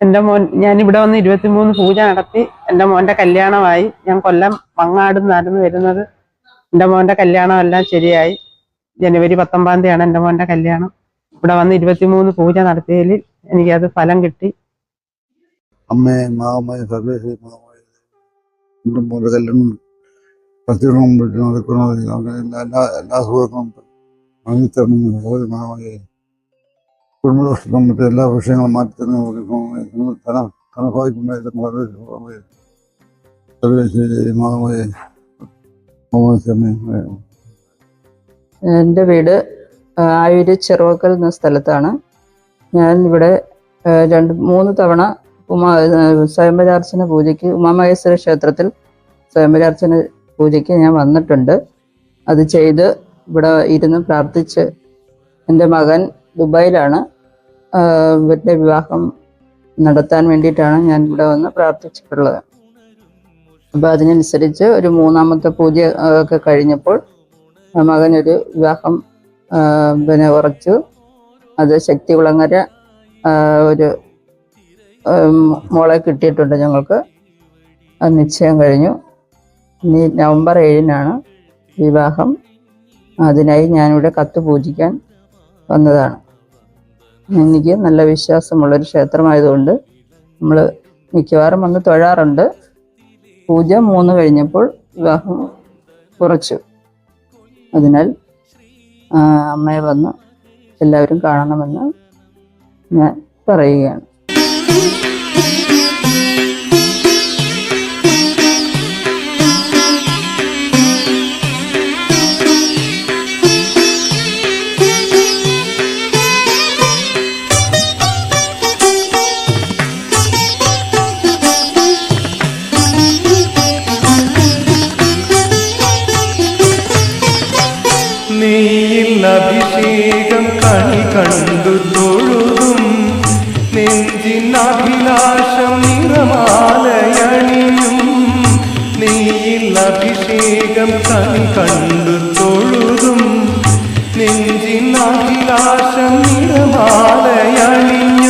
എൻ്റെ മോൻ ഞാനിവിടെ വന്ന് 23 പൂജ നടത്തി. എൻ്റെ മോൻ്റെ കല്യാണമായി. ഞാൻ കൊല്ലം മങ്ങാട് നിന്നായിരുന്നു വരുന്നത്. എൻ്റെ മോൻ്റെ കല്യാണം എല്ലാം ശരിയായി. ജനുവരി 19 തീയതിയാണ് എൻ്റെ മോൻ്റെ കല്യാണം. ഇവിടെ വന്ന് 23 പൂജ നടത്തിയതിൽ എനിക്കത് ഫലം കിട്ടി. അമ്മേ മാമേ സർവേശ്വരി മാമേ എൻ്റെ മോൻ്റെ കല്യാണം പ്രത്യേകം എല്ലാ സുഖങ്ങളും വാങ്ങിത്തരണം. മാമയെ കുടുംബദോഷങ്ങളും മറ്റു എല്ലാ വിഷയങ്ങളും മാറ്റിത്തരണം. സർവേശ്വരി മാമയെ. എൻ്റെ വീട് ആയൂര് ചെറുവക്കൽ എന്ന സ്ഥലത്താണ്. ഞാൻ ഇവിടെ 2-3 തവണ സ്വയംവരാർച്ചന പൂജയ്ക്ക് ഉമാമഹേശ്വര ക്ഷേത്രത്തിൽ സ്വയംവരാർച്ചന പൂജയ്ക്ക് ഞാൻ വന്നിട്ടുണ്ട്. അത് ചെയ്ത് ഇവിടെ ഇരുന്ന് പ്രാർത്ഥിച്ച് എൻ്റെ മകൻ ദുബായിലാണ്. ഇവരുടെ വിവാഹം നടത്താൻ വേണ്ടിയിട്ടാണ് ഞാൻ ഇവിടെ വന്ന് പ്രാർത്ഥിച്ചിട്ടുള്ളത്. അപ്പോൾ അതിനനുസരിച്ച് ഒരു 3ാമത്തെ പൂജ ഒക്കെ കഴിഞ്ഞപ്പോൾ മകനൊരു വിവാഹം ഉറച്ചു. അത് ശക്തികുളങ്ങര ഒരു മോളെ കിട്ടിയിട്ടുണ്ട് ഞങ്ങൾക്ക്. അത് നിശ്ചയം കഴിഞ്ഞു. ഇനി നവംബർ 7-നാണ് വിവാഹം. അതിനായി ഞാനിവിടെ കത്ത് പൂജിക്കാൻ വന്നതാണ്. എനിക്ക് നല്ല വിശ്വാസമുള്ളൊരു ക്ഷേത്രമായതുകൊണ്ട് നമ്മൾ മിക്കവാറും വന്ന് തൊഴാറുണ്ട്. പൂജ 3 കഴിഞ്ഞപ്പോൾ വിവാഹം കുറച്ചു. അതിനാൽ അമ്മയെ വന്ന് എല്ലാവരും കാണണമെന്ന് ഞാൻ പറയുകയാണ്. അഭിഷേകം കണി കണ്ടു തൊഴുതും നെഞ്ചിനഭിലാഷം നിറമാലയണിയും. നെയ്യിൽ അഭിഷേകം കണി കണ്ടു തൊഴുതും നെഞ്ചിനഭിലാഷം നിറമാലയണിയും.